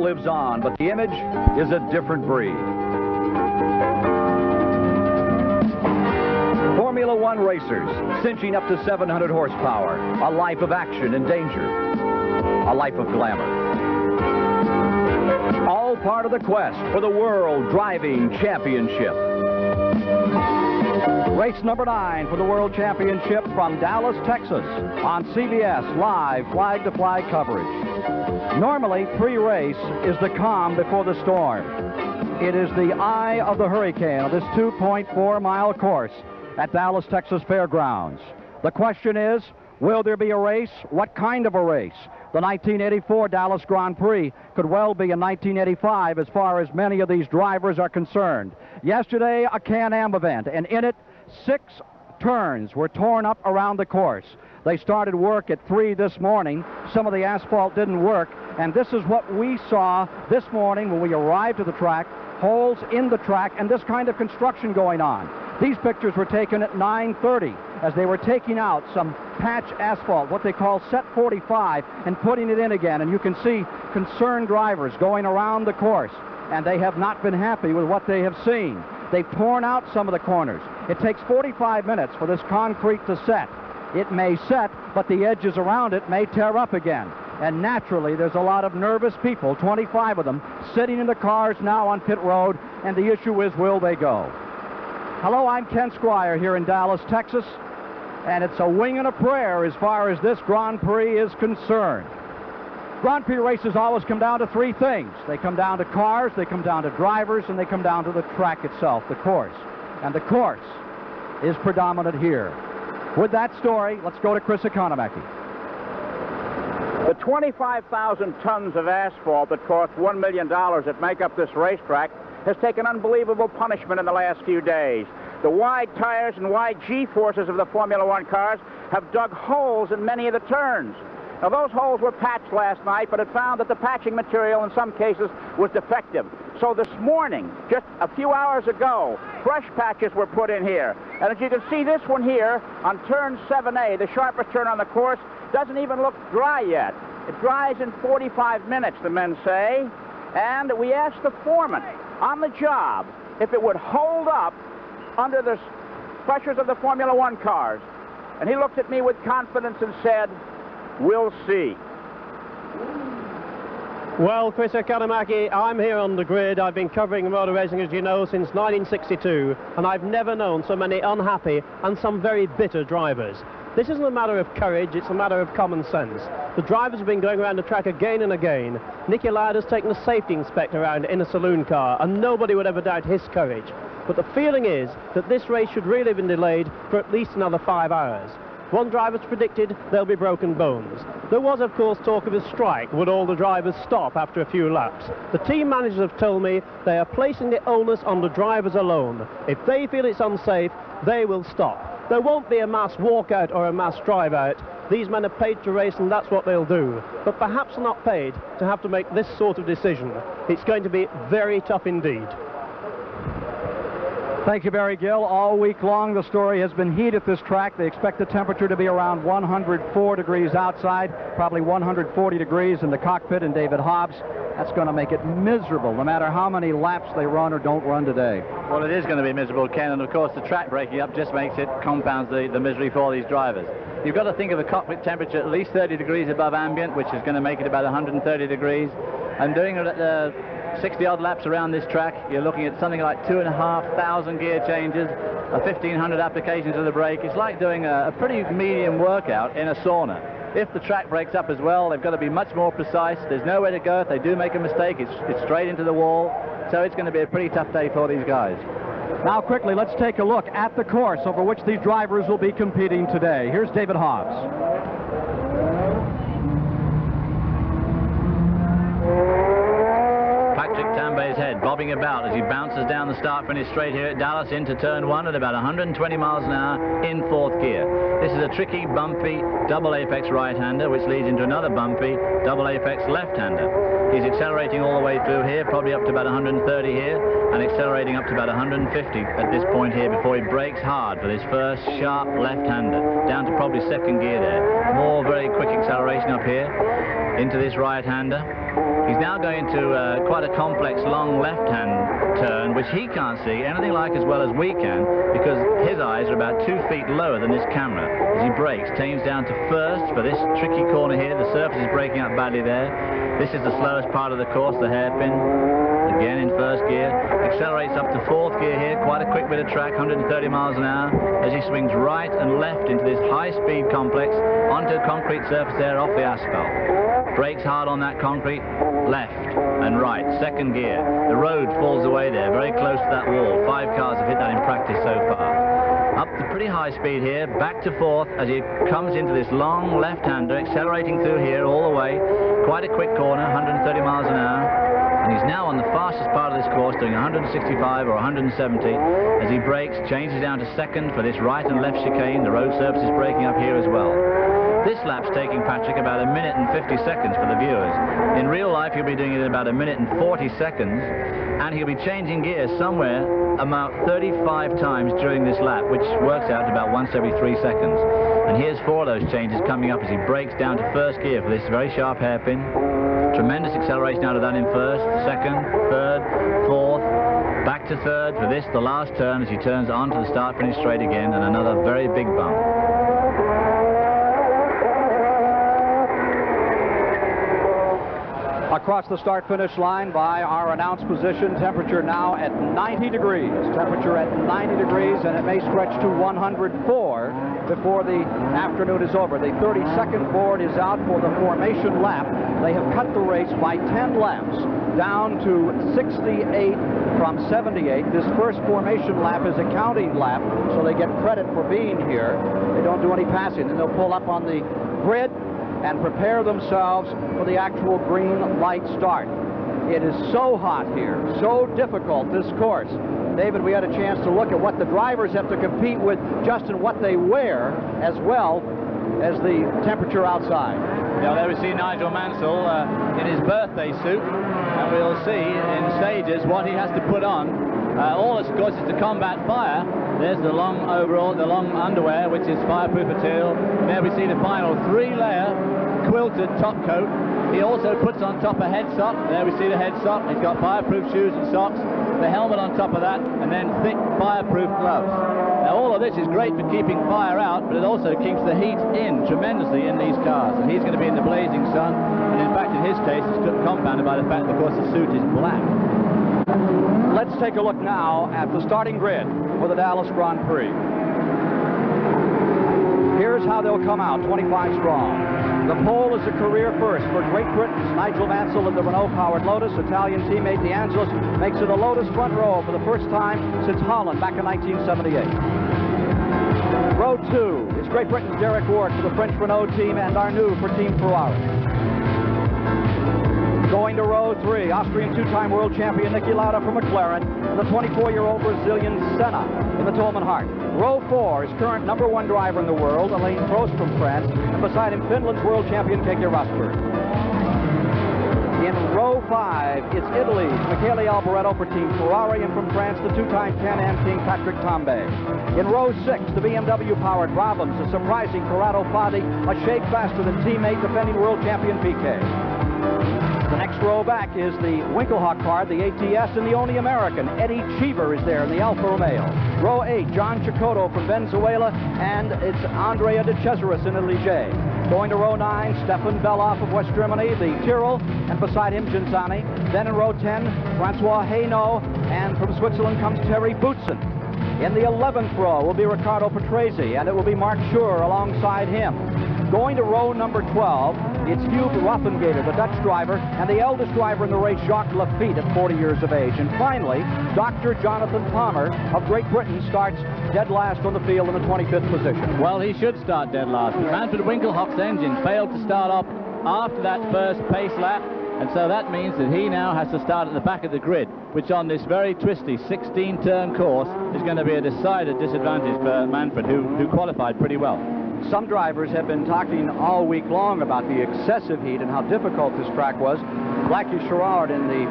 lives on, but the image is a different breed. Formula One racers, cinching up to 700 horsepower, a life of action and danger, a life of glamour. All part of the quest for the World Driving Championship. Race number 9 for the World Championship from Dallas, Texas, on CBS live flag-to-flag coverage. Normally, pre-race is the calm before the storm. It is the eye of the hurricane of this 2.4-mile course at Dallas, Texas Fairgrounds. The question is, will there be a race? What kind of a race? The 1984 Dallas Grand Prix could well be in 1985 as far as many of these drivers are concerned. Yesterday, a Can-Am event, and in it, 6 turns were torn up around the course. They started work at 3 this morning. Some of the asphalt didn't work, and this is what we saw this morning when we arrived at the track, holes in the track, and this kind of construction going on. These pictures were taken at 9:30 as they were taking out some patch asphalt, what they call set 45, and putting it in again. And you can see concerned drivers going around the course, and they have not been happy with what they have seen. They've torn out some of the corners. It takes 45 minutes for this concrete to set. It may set, but the edges around it may tear up again. And naturally, there's a lot of nervous people, 25 of them, sitting in the cars now on pit road, and the issue is, will they go? Hello, I'm Ken Squire here in Dallas, Texas, and it's a wing and a prayer as far as this Grand Prix is concerned. Grand Prix races always come down to 3 things. They come down to cars, they come down to drivers, and they come down to the track itself, the course. And the course is predominant here. With that story, let's go to Chris Economaki. The 25,000 tons of asphalt that cost $1 million that make up this racetrack has taken unbelievable punishment in the last few days. The wide tires and wide G-forces of the Formula One cars have dug holes in many of the turns. Now, those holes were patched last night, but it found that the patching material in some cases was defective. So this morning, just a few hours ago, fresh patches were put in here. And as you can see, this one here on turn 7A, the sharpest turn on the course, doesn't even look dry yet. It dries in 45 minutes, the men say. And we asked the foreman on the job if it would hold up under the pressures of the Formula One cars. And he looked at me with confidence and said, "We'll see." Well, Chris Economaki, I'm here on the grid. I've been covering motor racing, as you know, since 1962, and I've never known so many unhappy and some very bitter drivers. This isn't a matter of courage, it's a matter of common sense. The drivers have been going around the track again and again. Nicky Lauda's taken a safety inspector around in a saloon car, and nobody would ever doubt his courage. But the feeling is that this race should really have been delayed for at least another 5 hours. One driver's predicted there'll be broken bones. There was, of course, talk of a strike. Would all the drivers stop after a few laps? The team managers have told me they are placing the onus on the drivers alone. If they feel it's unsafe, they will stop. There won't be a mass walkout or a mass drive out. These men are paid to race, and that's what they'll do. But perhaps not paid to have to make this sort of decision. It's going to be very tough indeed. Thank you, Barry Gill. All week long, the story has been heat at this track. They expect the temperature to be around 104 degrees outside, probably 140 degrees in the cockpit in David Hobbs. That's going to make it miserable, no matter how many laps they run or don't run today. Well, it is going to be miserable, Ken, and of course the track breaking up just makes it, compounds the misery for these drivers. You've got to think of a cockpit temperature at least 30 degrees above ambient, which is going to make it about 130 degrees, and doing it at 60-odd laps around this track, you're looking at something like 2,500 gear changes, 1,500 applications of the brake. It's like doing a pretty medium workout in a sauna. If the track breaks up as well, they've got to be much more precise. There's nowhere to go. If they do make a mistake, it's straight into the wall. So it's going to be a pretty tough day for these guys. Now, quickly, let's take a look at the course over which these drivers will be competing today. Here's David Hobbs. Tambay's head bobbing about as he bounces down the start-finish straight here at Dallas into turn 1 at about 120 miles an hour in 4th gear. This is a tricky, bumpy, double apex right-hander, which leads into another bumpy, double apex left-hander. He's accelerating all the way through here, probably up to about 130 here, and accelerating up to about 150 at this point here before he brakes hard for this first sharp left-hander, down to probably 2nd gear there. More very quick acceleration up here. into this right-hander. He's now going to quite a complex long left-hand turn, which he can't see anything like as well as we can, because his eyes are about 2 feet lower than this camera. As he brakes, tames down to first for this tricky corner here. The surface is breaking up badly there. This is the slowest part of the course, the hairpin. Again in first gear, accelerates up to 4th gear here, quite a quick bit of track, 130 miles an hour, as he swings right and left into this high-speed complex onto a concrete surface there off the asphalt. Brakes hard on that concrete, left and right, 2nd gear. The road falls away there, very close to that wall. 5 cars have hit that in practice so far. Up to pretty high speed here, back to 4th as he comes into this long left-hander, accelerating through here all the way. Quite a quick corner, 130 miles an hour. And he's now on the fastest part of this course, doing 165 or 170. As he brakes, changes down to 2nd for this right and left chicane. The road surface is breaking up here as well. This lap's taking Patrick about 1 minute and 50 seconds for the viewers. In real life, he'll be doing it in about 1 minute and 40 seconds, and he'll be changing gears somewhere about 35 times during this lap, which works out to about once every 3 seconds. And here's 4 of those changes coming up as he brakes down to 1st gear for this very sharp hairpin. Tremendous acceleration out of that in 1st, 2nd, 3rd, 4th, back to 3rd for this, the last turn, as he turns onto the start-finish straight again, and another very big bump. Across the start-finish line by our announced position, temperature now at 90 degrees. Temperature at 90 degrees, and it may stretch to 104 before the afternoon is over. The 32nd board is out for the formation lap. They have cut the race by 10 laps, down to 68 from 78. This first formation lap is a counting lap, so they get credit for being here. They don't do any passing, and they'll pull up on the grid and prepare themselves for the actual green light start. It is so hot here, so difficult, this course. David, we had a chance to look at what the drivers have to compete with just in what they wear, as well as the temperature outside. Yeah, there we see Nigel Mansell in his birthday suit, and we'll see in stages what he has to put on. All this, of course, is to combat fire. There's the long overall, the long underwear, which is fireproof material. There we see the final 3-layer quilted top coat. He also puts on top a head sock. There we see the head sock. He's got fireproof shoes and socks, the helmet on top of that, and then thick fireproof gloves. Now, all of this is great for keeping fire out, but it also keeps the heat in tremendously in these cars. And he's going to be in the blazing sun, and in fact, in his case, it's compounded by the fact that, of course, the suit is black. Let's take a look now at the starting grid for the Dallas Grand Prix. Here's how they'll come out, 25 strong. The pole is a career first for Great Britain's Nigel Mansell in the Renault-powered Lotus. Italian teammate De Angelis makes it a Lotus front row for the first time since Holland back in 1978. Row 2 is Great Britain's Derek Ward for the French Renault team and Arnoux for Team Ferrari. Going to row 3, Austrian two-time world champion Niki Lauda for McLaren and the 24-year-old Brazilian Senna in the Tolman Hart. Row 4 is current #1 driver in the world, Alain Prost from France, and beside him Finland's world champion Keke Rosberg. In row 5, it's Italy's Michele Alboreto for Team Ferrari, and from France, the two-time Can-Am King Patrick Tambay. In row 6, the BMW-powered Brabhams, a surprising Corrado Fadi, a shade faster than teammate defending world champion Piquet. The next row back is the Winkelhock car, the ATS, and the only American, Eddie Cheever, is there in the Alfa Romeo. Row 8, John Cecotto from Venezuela, and it's Andrea de Cesaris in the Ligier. Going to row 9, Stefan Belloff of West Germany, the Tyrrell, and beside him, Genzani. Then in row 10, Francois Hainaut, and from Switzerland comes Terry Boutsen. In the 11th row will be Riccardo Patrese, and it will be Mark Schur alongside him. Going to row number 12, it's Hugh Rothengater, the Dutch driver, and the eldest driver in the race, Jacques Lafitte, at 40 years of age. And finally, Dr. Jonathan Palmer of Great Britain starts dead last on the field in the 25th position. Well, he should start dead last. Manfred Winkelhock's engine failed to start up after that first pace lap, and so that means that he now has to start at the back of the grid, which on this very twisty 16-turn course is going to be a decided disadvantage for Manfred, who qualified pretty well. Some drivers have been talking all week long about the excessive heat and how difficult this track was. Blackie Sherrard in the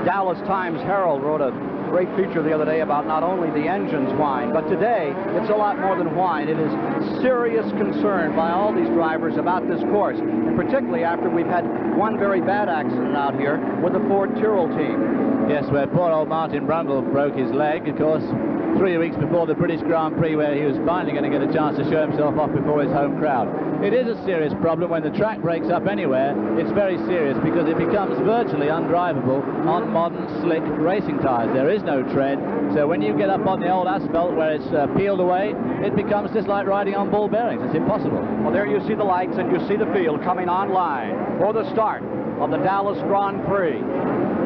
Dallas Times-Herald wrote a great feature the other day about not only the engines whine, but today it's a lot more than whine. It is serious concern by all these drivers about this course, and particularly after we've had one very bad accident out here with the Ford Tyrrell team. Yes, where poor old Martin Brundle broke his leg, of course, 3 weeks before the British Grand Prix, where he was finally going to get a chance to show himself off before his home crowd. It is a serious problem. When the track breaks up anywhere, it's very serious because it becomes virtually undrivable on modern slick racing tyres. There is no tread, so when you get up on the old asphalt where it's peeled away, it becomes just like riding on ball bearings. It's impossible. Well, there you see the lights and you see the field coming online for the start of the Dallas Grand Prix.